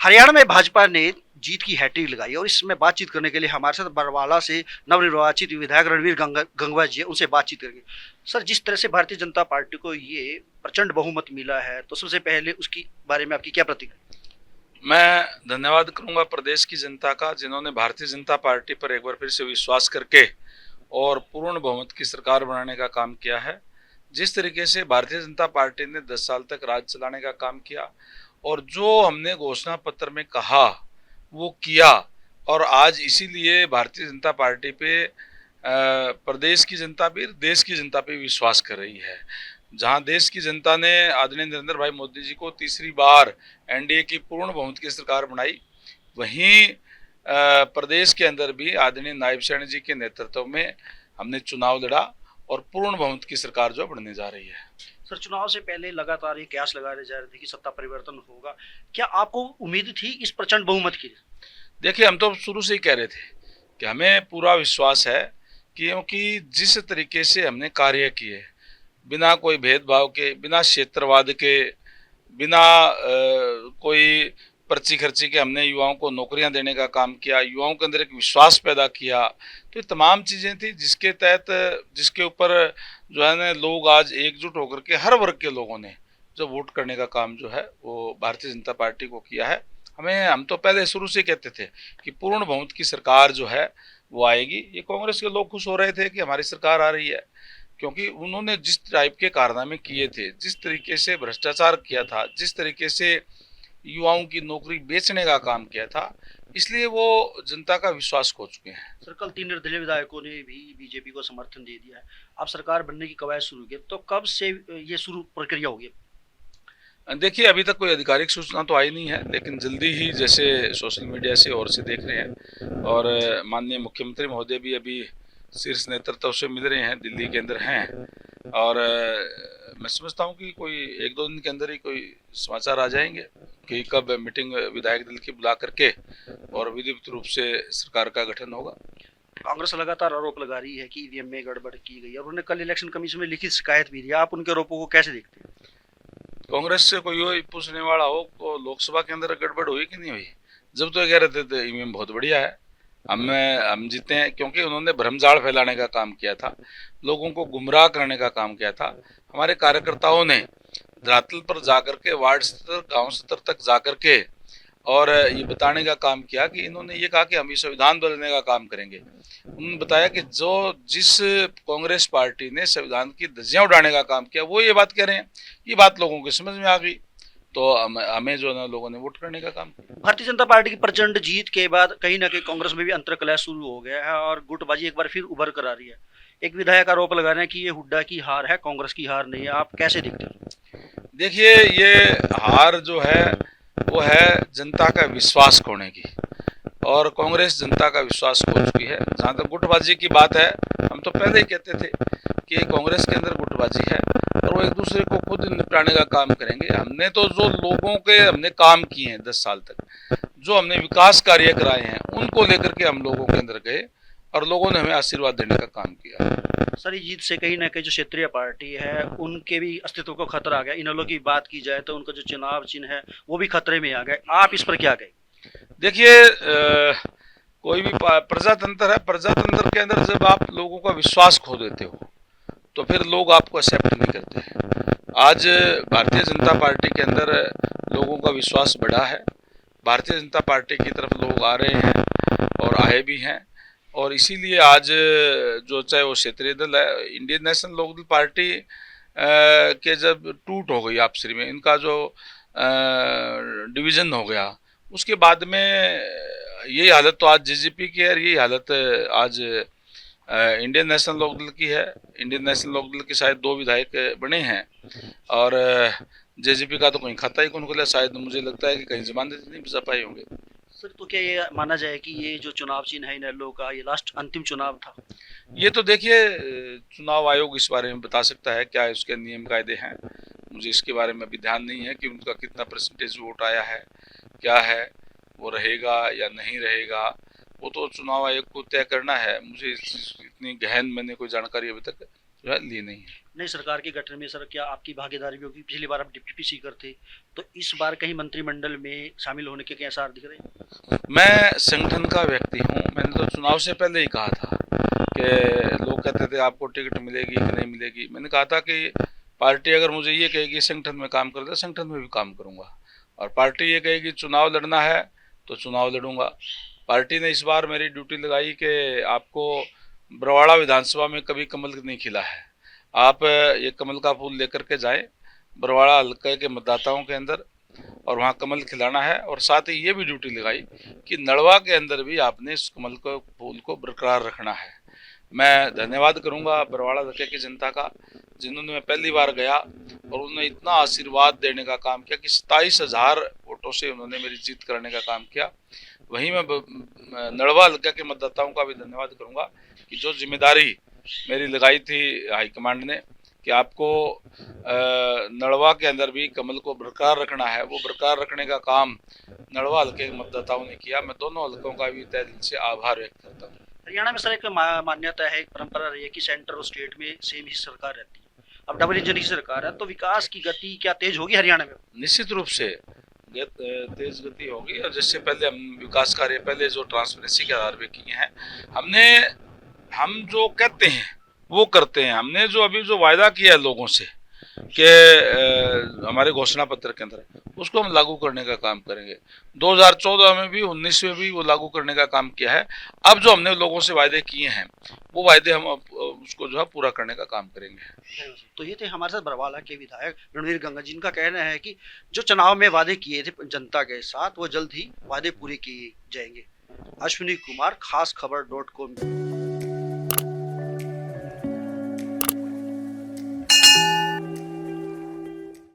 हरियाणा में भाजपा ने जीत की हैट्रिक लगाई और इसमें बातचीत करने के लिए हमारे साथ बरवाला से नवनिर्वाचित विधायक रणवीर गंगवा जी है, उनसे बातचीत करेंगे। सर, जिस तरह से भारतीय जनता पार्टी को ये प्रचंड बहुमत मिला है, तो सबसे पहले उसकी बारे में आपकी क्या प्रतिक्रिया? मैं धन्यवाद करूंगा प्रदेश की जनता का, जिन्होंने भारतीय जनता पार्टी पर एक बार फिर से विश्वास करके और पूर्ण बहुमत की सरकार बनाने का काम किया है। जिस तरीके से भारतीय जनता पार्टी ने 10 साल तक राज चलाने का काम किया और जो हमने घोषणा पत्र में कहा वो किया, और आज इसीलिए भारतीय जनता पार्टी पे प्रदेश की जनता भी, देश की जनता पे विश्वास कर रही है। जहां देश की जनता ने आदरणीय नरेंद्र भाई मोदी जी को तीसरी बार एनडीए की पूर्ण बहुमत की सरकार बनाई, वहीं प्रदेश के अंदर भी आदरणीय नायब सैनी जी के नेतृत्व में हमने चुनाव लड़ा और पूर्ण बहुमत की सरकार जो बनने जा रही है। सर, चुनाव से पहले लगातार ये कयास लगाए जा रहे थे कि सत्ता परिवर्तन होगा। क्या आपको उम्मीद थी इस प्रचंड बहुमत की? देखिए, हम तो शुरू से ही कह रहे थे कि हमें पूरा विश्वास है, क्योंकि जिस तरीके से हमने कार्य किए, बिना कोई भेदभाव के, बिना क्षेत्रवाद के, बिना कोई पर्ची खर्ची के हमने युवाओं को नौकरियां देने का काम किया, युवाओं के अंदर एक विश्वास पैदा किया। तो ये तमाम चीज़ें थी जिसके तहत, जिसके ऊपर जो है ना, लोग आज एकजुट होकर के, हर वर्ग के लोगों ने जो वोट करने का काम जो है वो भारतीय जनता पार्टी को किया है। हम तो पहले शुरू से कहते थे कि पूर्ण बहुमत की सरकार जो है वो आएगी। ये कांग्रेस के लोग खुश हो रहे थे कि हमारी सरकार आ रही है, क्योंकि उन्होंने जिस टाइप के कारनामे किए थे, जिस तरीके से भ्रष्टाचार किया था, जिस तरीके से युवाओं की नौकरी बेचने का काम किया था, इसलिए वो जनता का विश्वास खो चुके हैं। सर, कल 3 निर्दलीय विधायकों ने भी बीजेपी को समर्थन दे दिया है। अब सरकार बनने की कवायद शुरू की, तो कब से ये शुरू प्रक्रिया होगी? देखिए, अभी तक कोई आधिकारिक सूचना तो आई नहीं है, लेकिन जल्दी ही, जैसे सोशल मीडिया से और से देख रहे हैं, और माननीय मुख्यमंत्री महोदय भी अभी शीर्ष नेतृत्व से मिल रहे हैं, दिल्ली के अंदर हैं, और मैं समझता हूँ कि कोई 1-2 दिन के अंदर ही कोई समाचार आ जाएंगे कि कब मीटिंग विधायक दल की बुला करके और विधिवत रूप से सरकार का गठन होगा। कांग्रेस लगातार आरोप लगा रही है कि ईवीएम में गड़बड़ की गई है और उन्होंने कल इलेक्शन कमीशन में लिखित शिकायत भी दी। आप उनके आरोपों को कैसे देखते हैं? कांग्रेस से कोई हो पूछने वाला हो तो लोकसभा के अंदर गड़बड़ हुई कि नहीं हुई, जब तो ये कह रहे थे ईवीएम बहुत बढ़िया है, हम जीते हैं, क्योंकि उन्होंने भ्रमजाल फैलाने का काम किया था, लोगों को गुमराह करने का काम किया था। हमारे कार्यकर्ताओं ने धरातल पर जाकर के, वार्ड स्तर, गांव स्तर तक जाकर के, और ये बताने का काम किया कि इन्होंने ये कहा कि हम ये संविधान बदलने का काम करेंगे। उन्होंने बताया कि जो जिस कांग्रेस पार्टी ने संविधान की धज्जियां उड़ाने का काम किया वो ये बात कह रहे हैं। ये बात लोगों को समझ में आ गई, तो हमें जो है ना, लोगों ने वोट करने का काम किया। भारतीय जनता पार्टी की प्रचंड जीत के बाद कहीं ना कहीं कांग्रेस में भी अंतर्कलह शुरू हो गया है और गुटबाजी एक बार फिर उभर कर आ रही है। एक विधायक आरोप लगा रहे हैं कि ये हुड्डा की हार है, कांग्रेस की हार नहीं है। आप कैसे देखते हैं? देखिए, ये हार जो है वो है जनता का विश्वास खोने की, और कांग्रेस जनता का विश्वास खो चुकी है। जहाँ तक गुटबाजी की बात है, हम तो पहले ही कहते थे कि कांग्रेस के अंदर गुटबाजी है और वो एक दूसरे को खुद निपटाने का काम करेंगे। हमने तो जो लोगों के हमने काम किए हैं 10 साल तक, जो हमने विकास कार्य कराए हैं, उनको लेकर के हम लोगों के अंदर गए और लोगों ने हमें आशीर्वाद देने का काम किया। सर, जीत से कहीं ना कहीं जो क्षेत्रीय पार्टी है उनके भी अस्तित्व को खतरा आ गया। इनेलो की बात की जाए तो उनका जो चुनाव चिन्ह है वो भी खतरे में आ गए। आप इस पर क्या कहें? देखिए, कोई भी प्रजातंत्र है, प्रजातंत्र के अंदर जब आप लोगों का विश्वास खो देते हो तो फिर लोग आपको एक्सेप्ट नहीं करते हैं। आज भारतीय जनता पार्टी के अंदर लोगों का विश्वास बढ़ा है, भारतीय जनता पार्टी की तरफ लोग आ रहे हैं और आए भी हैं, और इसीलिए आज जो चाहे वो क्षेत्रीय दल है, इंडियन नेशनल लोकदल पार्टी के जब टूट हो गई आपसी में, इनका जो डिवीजन हो गया, उसके बाद में यही हालत तो आज जेजेपी की है, यही हालत आज इंडियन नेशनल लोकदल की है। इंडियन नेशनल लोकदल के शायद 2 विधायक बने हैं, और जेजेपी का तो कहीं खाता ही कौन खुला, शायद मुझे लगता है कि कहीं जमानत नहीं बचा पाए होंगे। सर, तो क्या ये माना जाए कि ये जो चुनाव चिन्ह है इनेलो का, ये लास्ट अंतिम चुनाव था? ये तो देखिए, चुनाव आयोग इस बारे में बता सकता है, क्या उसके नियम कायदे हैं, मुझे इसके बारे में अभी ध्यान नहीं है कि उनका कितना परसेंटेज वोट आया है, क्या है, वो रहेगा या नहीं रहेगा, वो तो चुनाव आयोग को तय करना है। मुझे इतनी गहन मैंने कोई जानकारी अभी तक जो है ली नहीं है। नई सरकार के गठन में सर क्या आपकी भागीदारी भी होगी? पिछली बार आप डिप्टी स्पीकर थे, तो इस बार कहीं मंत्रिमंडल में शामिल होने के क्या आसार दिख रहे हैं? मैं संगठन का व्यक्ति हूँ। मैंने तो चुनाव से पहले ही कहा था कि लोग कहते थे आपको टिकट मिलेगी कि नहीं मिलेगी। मैंने कहा था कि पार्टी अगर मुझे ये कहेगी संगठन में काम कर दे, संगठन में भी काम करूँगा, और पार्टी ये कहेगी चुनाव लड़ना है तो चुनाव लड़ूंगा। पार्टी ने इस बार मेरी ड्यूटी लगाई कि आपको बरवाड़ा विधानसभा में कभी कमल नहीं खिला है, आप ये कमल का फूल लेकर के जाएं बरवाड़ा हल्के के मतदाताओं के अंदर, और वहाँ कमल खिलाना है। और साथ ही ये भी ड्यूटी लगाई कि नड़वा के अंदर भी आपने इस कमल को फूल को बरकरार रखना है। मैं धन्यवाद करूंगा बरवाड़ा हल्के की जनता का, जिन्होंने मैं पहली बार गया और उन्होंने इतना आशीर्वाद देने का काम किया कि 27,000 वोटों से उन्होंने मेरी जीत कराने का काम किया। वहीं मैं नड़वा हल्के के मतदाताओं का भी धन्यवाद करूंगा कि जो जिम्मेदारी मेरी लगाई थी हाईकमांड ने कि आपको नड़वा के अंदर भी कमल को बरकरार रखना है, वो बरकरार रखने का काम नड़वा हल्के के मतदाताओं ने किया। मैं दोनों हल्कों का भी तहे दिल से आभार व्यक्त करता हूँ। हरियाणा में सर एक मान्यता है, एक परंपरा रही है कि सेंटर और स्टेट में सेम ही सरकार रहती है। अब डबल इंजन की सरकार है, तो विकास की गति क्या तेज होगी हरियाणा में? निश्चित रूप से तेज गति होगी। और जिससे पहले हम विकास कार्य पहले जो ट्रांसपेरेंसी के आधार पे किए हैं, हम जो कहते हैं वो करते हैं। हमने जो अभी जो वायदा किया है लोगों से कि हमारे घोषणा पत्र के अंदर, उसको हम लागू करने का काम करेंगे। 2014 में भी 19 में भी वो लागू करने का काम किया है। अब जो हमने लोगों से वायदे किए हैं वो वायदे हम उसको जो है पूरा करने का काम करेंगे। तो ये थे हमारे साथ बरवाला के विधायक रणवीर गंगा, जिनका कहना है कि जो चुनाव में वादे किए थे जनता के साथ, वो जल्द ही वादे पूरे किए जाएंगे। अश्विनी कुमार, खास खबर .com।